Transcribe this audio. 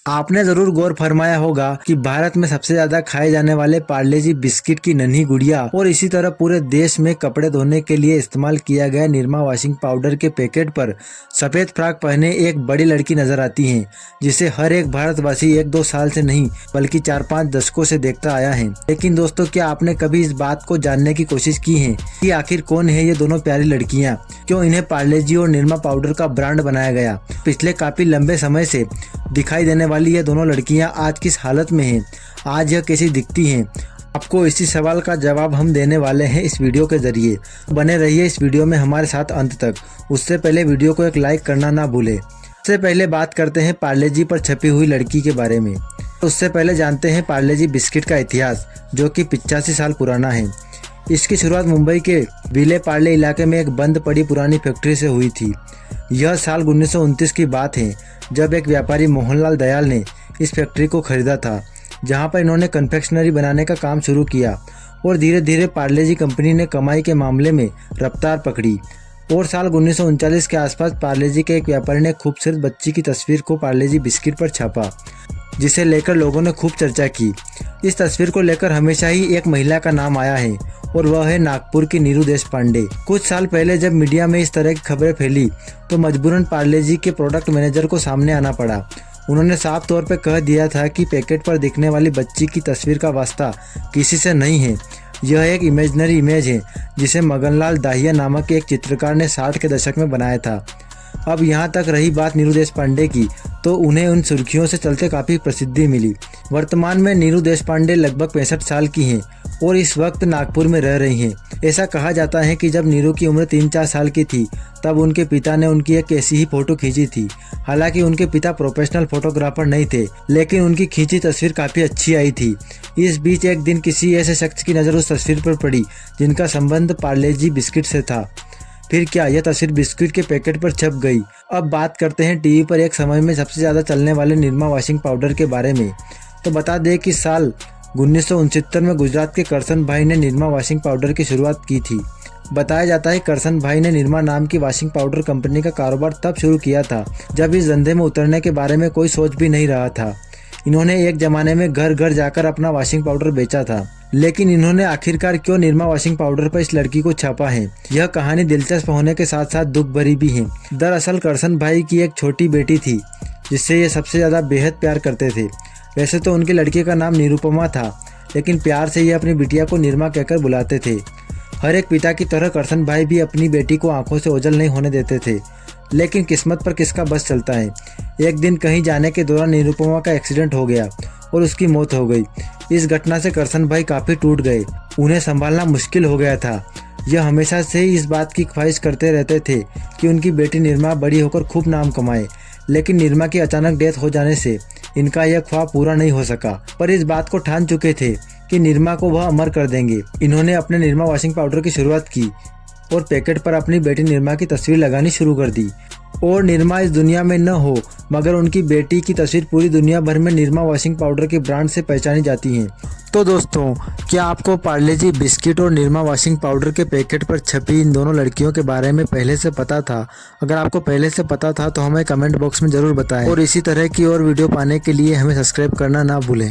आपने जरूर गौर फरमाया होगा कि भारत में सबसे ज्यादा खाए जाने वाले पार्ले जी बिस्किट की नन्ही गुड़िया और इसी तरह पूरे देश में कपड़े धोने के लिए इस्तेमाल किया गया निरमा वॉशिंग पाउडर के पैकेट पर सफेद फ्रॉक पहने एक बड़ी लड़की नजर आती है, जिसे हर एक भारतवासी 1-2 साल से नहीं बल्कि 4-5 दशकों से देखता आया है। लेकिन दोस्तों, क्या आपने कभी इस बात को जानने की कोशिश की है कि आखिर कौन है ये दोनों प्यारी लड़कियां? क्यों इन्हें पार्ले जी और निरमा पाउडर का ब्रांड बनाया गया? पिछले काफी लंबे समय से दिखाई देने वाली ये दोनों लड़कियां आज किस हालत में हैं? आज यह कैसी दिखती हैं? आपको इसी सवाल का जवाब हम देने वाले हैं इस वीडियो के जरिए। बने रहिए इस वीडियो में हमारे साथ अंत तक। उससे पहले वीडियो को एक लाइक करना ना भूलें। सबसे पहले बात करते हैं पार्ले जी पर छपी हुई लड़की के बारे में। उससे पहले जानते हैं पार्ले जी बिस्किट का इतिहास, जो कि 85 साल पुराना है। इसकी शुरुआत मुंबई के विले पार्ले इलाके में एक बंद पड़ी पुरानी फैक्ट्री से हुई थी। यह साल 1929 की बात है, जब एक व्यापारी मोहनलाल दयाल ने इस फैक्ट्री को खरीदा था, जहां पर इन्होंने कन्फेक्शनरी बनाने का काम शुरू किया और धीरे धीरे पार्ले जी कंपनी ने कमाई के मामले में रफ्तार पकड़ी। और साल 1939 के आसपास पार्ले जी के एक व्यापारी ने खूबसूरत बच्ची की तस्वीर को पार्ले जी बिस्किट पर छापा, जिसे लेकर लोगों ने खूब चर्चा की। इस तस्वीर को लेकर हमेशा ही एक महिला का नाम आया है और वह है नागपुर की नीरू देशपांडे। कुछ साल पहले जब मीडिया में इस तरह की खबरें फैली तो मजबूरन पार्ले जी के प्रोडक्ट मैनेजर को सामने आना पड़ा। उन्होंने साफ तौर पर कह दिया था कि पैकेट पर दिखने वाली बच्ची की तस्वीर का वास्ता किसी से नहीं है। यह एक इमेजिनरी इमेज है जिसे मगनलाल दाहिया नामक एक चित्रकार ने 60 के दशक में बनाया था। अब यहाँ तक रही बात नीरू देशपांडे की, तो उन्हें उन सुर्खियों से चलते काफ़ी प्रसिद्धि मिली। वर्तमान में नीरू देशपांडे लगभग 65 साल की हैं और इस वक्त नागपुर में रह रही हैं। ऐसा कहा जाता है कि जब नीरू की उम्र 3-4 साल की थी तब उनके पिता ने उनकी एक ऐसी ही फोटो खींची थी। हालांकि उनके पिता प्रोफेशनल फोटोग्राफर नहीं थे, लेकिन उनकी खींची तस्वीर काफ़ी अच्छी आई थी। इस बीच एक दिन किसी ऐसे शख्स की नज़र उस तस्वीर पर पड़ी जिनका संबंध पार्ले जी बिस्किट से था। फिर क्या यह तस्वीर बिस्किट के पैकेट पर छप गई। अब बात करते हैं टीवी पर एक समय में सबसे ज़्यादा चलने वाले निरमा वॉशिंग पाउडर के बारे में। तो बता दें कि साल 1969 में गुजरात के करसन भाई ने निरमा वॉशिंग पाउडर की शुरुआत की थी। बताया जाता है करसन भाई ने निरमा नाम की वॉशिंग पाउडर कंपनी का कारोबार तब शुरू किया था जब इस धंधे में उतरने के बारे में कोई सोच भी नहीं रहा था। इन्होंने एक जमाने में घर घर जाकर अपना वॉशिंग पाउडर बेचा था। लेकिन इन्होंने आखिरकार क्यों निरमा वॉशिंग पाउडर पर इस लड़की को छापा है? यह कहानी दिलचस्प होने के साथ साथ दुख भरी भी है। दरअसल करसन भाई की एक छोटी बेटी थी जिससे ये सबसे ज़्यादा बेहद प्यार करते थे। वैसे तो उनकी लड़की का नाम निरुपमा था, लेकिन प्यार से ये अपनी बिटिया को निरमा कहकर बुलाते थे। हर एक पिता की तरह करसन भाई भी अपनी बेटी को आंखों से ओझल नहीं होने देते थे। लेकिन किस्मत पर किसका बस चलता है। एक दिन कहीं जाने के दौरान निरुपमा का एक्सीडेंट हो गया और उसकी मौत हो गई। इस घटना से करसन भाई काफ़ी टूट गए। उन्हें संभालना मुश्किल हो गया था। यह हमेशा से ही इस बात की ख्वाहिश करते रहते थे कि उनकी बेटी निरमा बड़ी होकर खूब नाम कमाए। लेकिन निरमा की अचानक डेथ हो जाने से इनका यह ख्वाब पूरा नहीं हो सका, पर इस बात को ठान चुके थे कि निरमा को वह अमर कर देंगे। इन्होंने अपने निरमा वॉशिंग पाउडर की शुरुआत की और पैकेट पर अपनी बेटी निरमा की तस्वीर लगानी शुरू कर दी। और निरमा इस दुनिया में न हो मगर उनकी बेटी की तस्वीर पूरी दुनिया भर में निरमा वॉशिंग पाउडर के ब्रांड से पहचानी जाती हैं। तो दोस्तों, क्या आपको पार्ले जी बिस्किट और निरमा वॉशिंग पाउडर के पैकेट पर छपी इन दोनों लड़कियों के बारे में पहले से पता था? अगर आपको पहले से पता था तो हमें कमेंट बॉक्स में ज़रूर बताएं और इसी तरह की और वीडियो पाने के लिए हमें सब्सक्राइब करना ना भूलें।